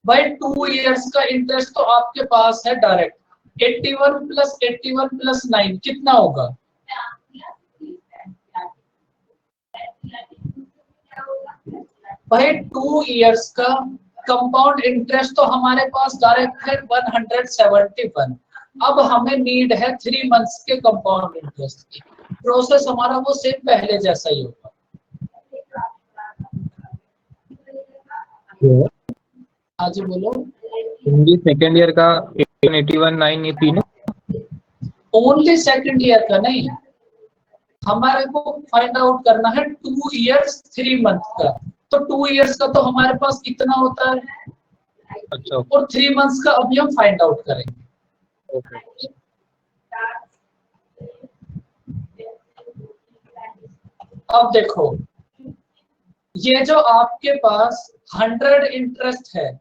भाई। 2 इयर्स का इंटरेस्ट तो आपके पास है डायरेक्ट, 81 प्लस 81 प्लस 9 कितना होगा? भाई 2 इयर्स का कंपाउंड इंटरेस्ट तो हमारे पास डायरेक्ट है 171। अब हमें नीड है 3 मंथ्स के कंपाउंड इंटरेस्ट की। प्रोसेस हमारा वो सेम पहले जैसा ही होगा। हाँ जी बोलो। हिंदी सेकेंड ईयर का 81, 9 ये तीनों ओनली सेकंड ईयर का नहीं, हमारे को फाइंड आउट करना है 2 इयर्स 3 मंथ का। तो 2 इयर्स का तो हमारे पास कितना होता है, अच्छा और 3 मंथ्स का अभी हम फाइंड आउट करेंगे। ओके। अब देखो ये जो आपके पास 100 इंटरेस्ट है,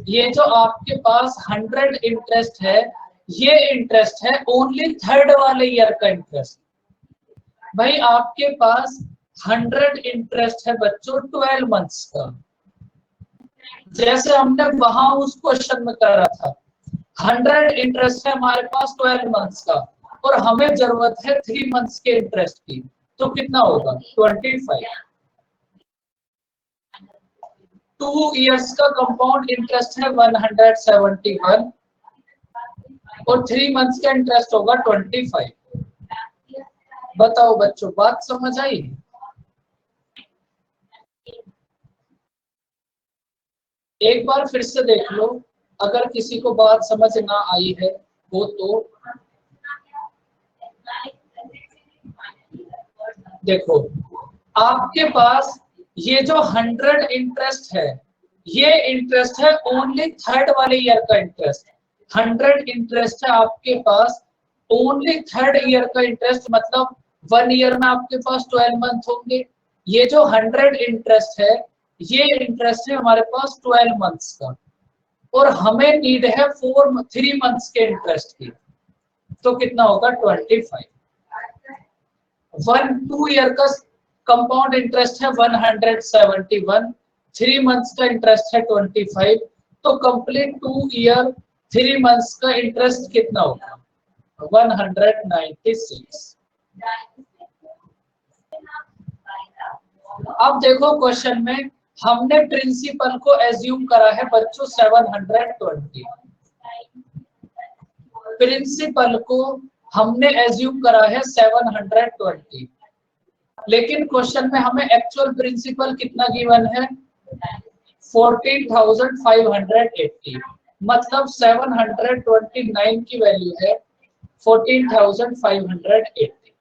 ये जो आपके पास 100 इंटरेस्ट है, ये इंटरेस्ट है ओनली थर्ड वाले ईयर का इंटरेस्ट। भाई आपके पास 100 इंटरेस्ट है बच्चों 12 मंथ्स का, जैसे हमने वहां उस क्वेश्चन में करा था। 100 इंटरेस्ट है हमारे पास 12 मंथ्स का और हमें जरूरत है 3 मंथ्स के इंटरेस्ट की। तो कितना होगा? 25। 2 इयर्स का कंपाउंड इंटरेस्ट है 171 और 3 मंथ्स का इंटरेस्ट होगा 25। बताओ बच्चों बात समझ आई? एक बार फिर से देख लो, अगर किसी को बात समझ ना आई है वो तो देखो आपके पास ये जो 100 इंटरेस्ट है, ये इंटरेस्ट है ओनली थर्ड वाले ईयर का इंटरेस्ट। 100 इंटरेस्ट है आपके पास ओनली थर्ड ईयर का इंटरेस्ट, मतलब 1 ईयर में आपके पास 12 मंथ होंगे। ये जो 100 इंटरेस्ट है, ये इंटरेस्ट है हमारे पास 12 मंथ्स का और हमें नीड है 3 मंथ्स के इंटरेस्ट की। तो कितना होगा? 25। 2 ईयर का कंपाउंड इंटरेस्ट है 171, 3 मंथ्स का इंटरेस्ट है 25। तो कंप्लीट 2 ईयर 3 मंथ्स का इंटरेस्ट कितना होगा? 196। अब देखो क्वेश्चन में हमने प्रिंसिपल को एज्यूम करा है बच्चों 720। प्रिंसिपल को हमने एज्यूम करा है 720, लेकिन क्वेश्चन में हमें एक्चुअल प्रिंसिपल कितना गिवन है? 14,580। मतलब 729 की वैल्यू है 14,580।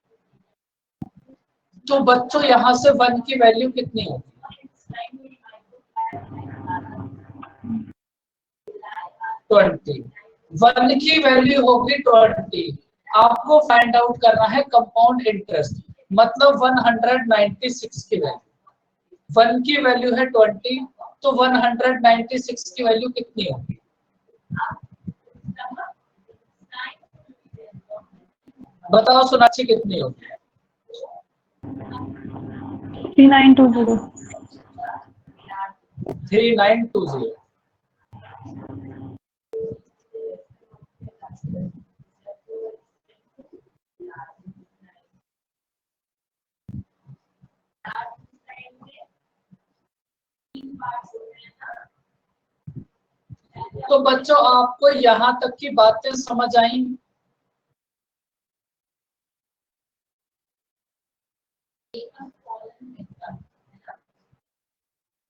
तो बच्चों यहां से 1 की वैल्यू कितनी होगी? 20। 1 की वैल्यू होगी 20। आपको फाइंड आउट करना है कंपाउंड इंटरेस्ट, मतलब 196 की वैल्यू। 1 की वैल्यू है 20, तो 196 की वैल्यू कितनी होगी? बताओ सोनाक्षी कितनी होगी? 3920। 3920। तो बच्चों आपको यहां तक की बातें समझ आई?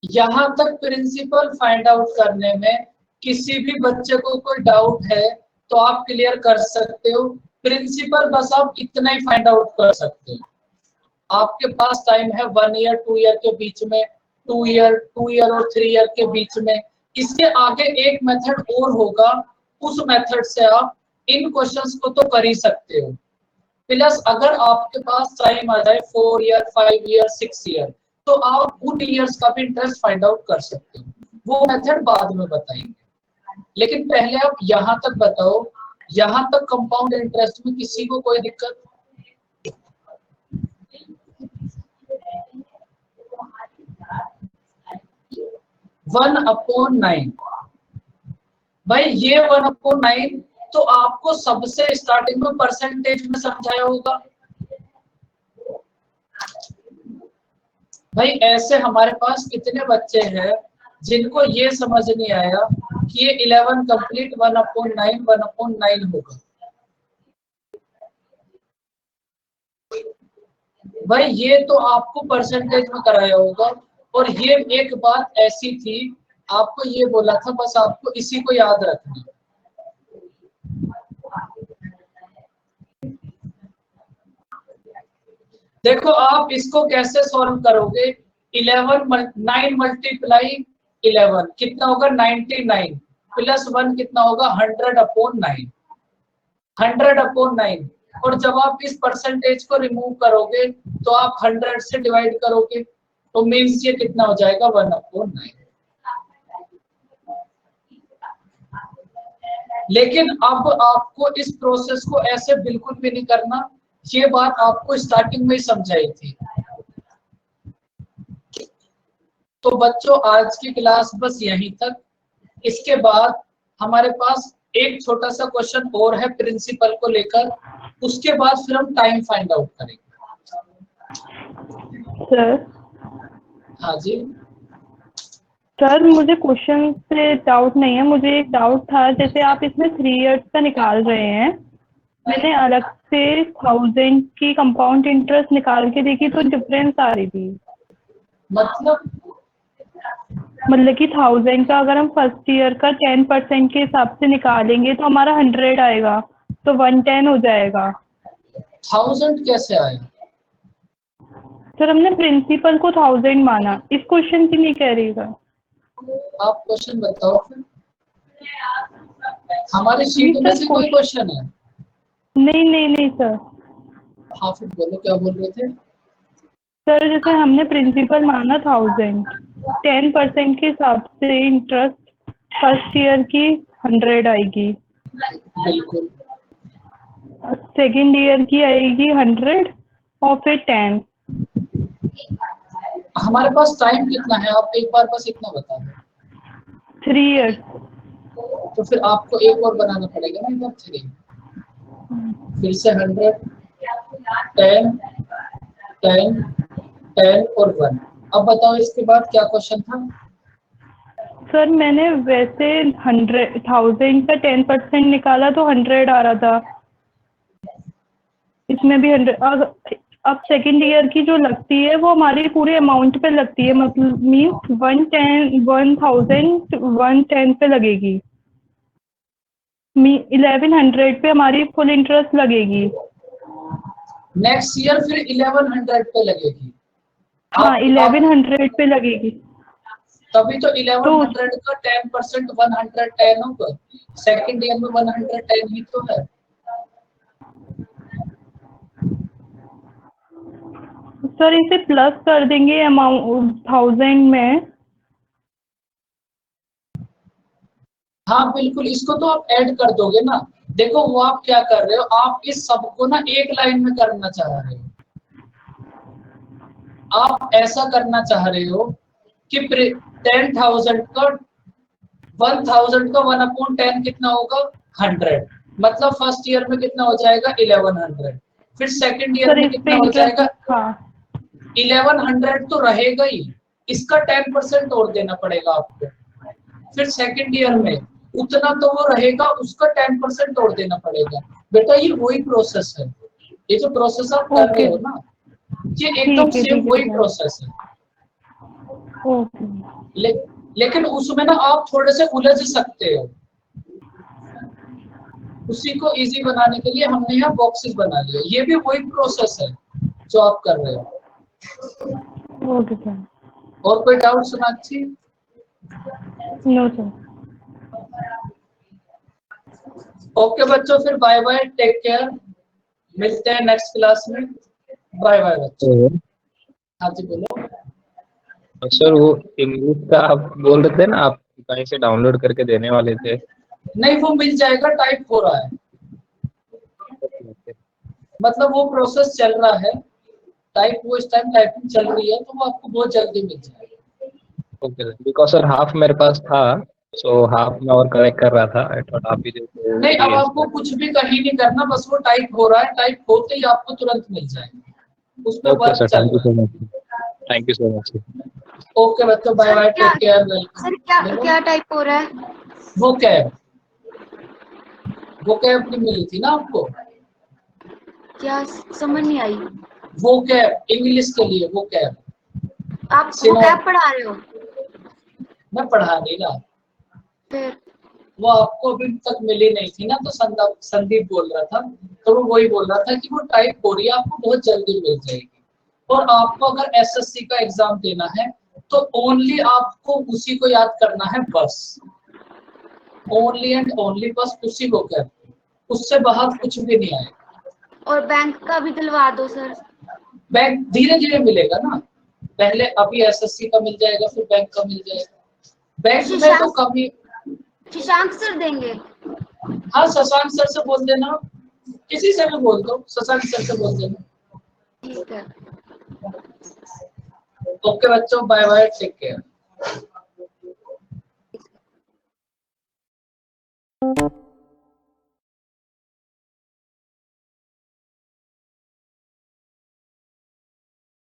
यहां तक प्रिंसिपल फाइंड आउट करने में किसी भी बच्चे को कोई डाउट है तो आप क्लियर कर सकते हो। प्रिंसिपल बस आप इतना ही फाइंड आउट कर सकते हो। आपके पास टाइम है 1 ईयर 2 ईयर के बीच में, 2 ईयर और 3 ईयर के बीच में। इसके आगे एक मेथड और होगा, उस मेथड से आप इन क्वेश्चंस को तो कर ही सकते हो। प्लस अगर आपके पास टाइम आ जाए 4 ईयर 5 ईयर 6 ईयर, तो आप उन ईयर्स का भी इंटरेस्ट फाइंड आउट कर सकते हो। वो मेथड बाद में बताएंगे, लेकिन पहले आप यहाँ तक बताओ, यहाँ तक कंपाउंड इंटरेस्ट में किसी को कोई दिक्कत? वन अपॉन 9, भाई ये 1/9 तो आपको सबसे स्टार्टिंग में परसेंटेज में समझाया होगा। भाई ऐसे हमारे पास कितने बच्चे हैं जिनको ये समझ नहीं आया कि ये 11 कंप्लीट 1/9 होगा। भाई ये तो आपको परसेंटेज में कराया होगा। और ये एक बात ऐसी थी, आपको ये बोला था, बस आपको इसी को याद रखना। देखो आप इसको कैसे सॉल्व करोगे, 9 मल्टीप्लाई 11 कितना होगा 99, प्लस 1 कितना होगा 100/9, 100/9। और जब आप इस परसेंटेज को रिमूव करोगे तो आप 100 से डिवाइड करोगे, तो मीन्स ये कितना हो जाएगा 1/9। लेकिन अब आपको इस प्रोसेस को ऐसे बिल्कुल भी नहीं करना, ये बात आपको स्टार्टिंग में ही समझाई थी। तो बच्चों आज की क्लास बस यहीं तक। इसके बाद हमारे पास एक छोटा सा क्वेश्चन और है प्रिंसिपल को लेकर, उसके बाद फिर हम टाइम फाइंड आउट करेंगे। सर हाँ जी सर, मुझे क्वेश्चन से डाउट नहीं है, मुझे एक डाउट था। जैसे आप इसमें 3 इयर्स का निकाल रहे हैं, मैंने अलग से 1000 की कंपाउंड इंटरेस्ट निकाल के देखी तो डिफरेंस आ रही थी। मतलब कि 1000 का अगर हम फर्स्ट ईयर का 10% के हिसाब से निकालेंगे तो हमारा 100 आएगा, तो 110 हो जाएगा। 1000 कैसे आया? सर हमने प्रिंसिपल को 1000 माना, इस क्वेश्चन की नहीं कह रही सर। आप क्वेश्चन बताओ फिर। हमारे शीट में से कोई क्वेश्चन है? नहीं सर। हाँ फिर बोलो, क्या बोल रहे थे? सर जैसे हमने प्रिंसिपल माना 1000, 10% के हिसाब से इंटरेस्ट फर्स्ट ईयर की 100 आएगी, बिल्कुल। सेकेंड ईयर की आएगी 100 और फिर 10। हमारे पास टाइम कितना है, आप एक बार बस इतना बता दो। 3 इयर्स। तो फिर आपको एक और बनाना पड़ेगा ना, इधर 3, फिर से 100, 10, 10, 10 और 1। अब बताओ इसके बाद क्या क्वेश्चन था? सर मैंने वैसे 1000 का 10% निकाला तो 100 आ रहा था, इसमें भी 100। अब सेकेंड ईयर की जो लगती है वो हमारी पूरे अमाउंट पे लगती है, मतलब मीन्स 1110 पे लगेगी, 1100 पे हमारी फुल इंटरेस्ट लगेगी। नेक्स्ट ईयर फिर 1100 पे लगेगी। हाँ 1100 पे लगेगी। तभी तो 1100 का 10% 110 होगा। सेकेंड ईयर में 110 ही तो है। सर इसे प्लस कर देंगे अमाउंट 1000 में। हाँ बिल्कुल, इसको तो आप ऐड कर दोगे ना। देखो वो आप क्या कर रहे हो, आप इस सब को ना एक लाइन में करना चाह रहे हो। आप ऐसा करना चाह रहे हो कि 10,000 का 1000 का 1/10 कितना होगा 100, मतलब फर्स्ट ईयर में कितना हो जाएगा 1100, फिर सेकंड ईयर में कितना हो जाएगा 1100 तो रहेगा ही, इसका 10% और देना पड़ेगा आपको। फिर सेकंड ईयर में उतना तो वो रहेगा, उसका 10% और देना पड़ेगा। बेटा ये वही प्रोसेस है, ये जो प्रोसेस आप कर रहे हो ना, ये एकदम सेम वही प्रोसेस है। लेकिन उसमें ना आप थोड़े से उलझ सकते हो। उसी को इजी बनाने के लिए हमने यहाँ बॉक्सेस बना लिए। ये भी वही प्रोसेस है जो आप कर रहे हो। Okay sir. और कोई doubt Sonakshi? No sir. Okay बच्चों, फिर बाय बाय, टेक केयर, मिलते हैं नेक्स्ट क्लास में। बाय बाय बच्चों। हाँ जी बोलो। सर वो इंग्लिश का आप बोल रहे थे ना, आप कहीं से डाउनलोड करके देने वाले थे। नहीं, वो मिल जाएगा, टाइप हो रहा है, मतलब वो प्रोसेस चल रहा है, टाइप वो इस टाइम टाइपिंग चल रही है, तो वो आपको बहुत जल्दी मिल जाएगा। Okay sir, because sir half मेरे पास था, सो हाफ मैं और करेक्ट कर रहा था। आई थॉट आप ही देते। नहीं, अब आपको कुछ भी कहीं नहीं करना, बस वो टाइप हो रहा है, टाइप होते ही आपको तुरंत मिल जाएगा, उस पर ओके वर्क सर, चल थैंक यू रहा सो है। Much. Thank you so much. Okay बच्चों, बाय सर बाय, क्या टेक केयर, वेलकम। सर क्या टाइप हो रहा है? वो कैब नहीं मिली थी ना आपको? क्या समझ नहीं आई। वो कैब इंग्लिश के लिए, वो कैब आप वो क्या पढ़ा रहे हो? मैं पढ़ा नहीं रहा, फिर वो आपको अभी तक मिली नहीं थी ना, तो संदीप बोल रहा था, तो वो वही बोल रहा था कि वो टाइप हो रही है, आपको बहुत जल्दी मिल जाएगी। और आपको अगर एसएससी का एग्जाम देना है तो ओनली आपको उसी को याद करना है, बस ओनली एंड ओनली, बस उसी को कर, उससे बाहर कुछ भी नहीं आएगा। और बैंक का भी दिलवा दो सर। बैंक धीरे धीरे मिलेगा ना, पहले अभी एसएससी का मिल जाएगा, फिर बैंक का मिल जाएगा। बैंक में तो कभी शशांक सर देंगे। हाँ, शशांक सर से बोल देना, किसी से भी बोल दो, शशांक सर से बोल देना। ठीक है। ओके बच्चों, बाय बाय, टेक केयर।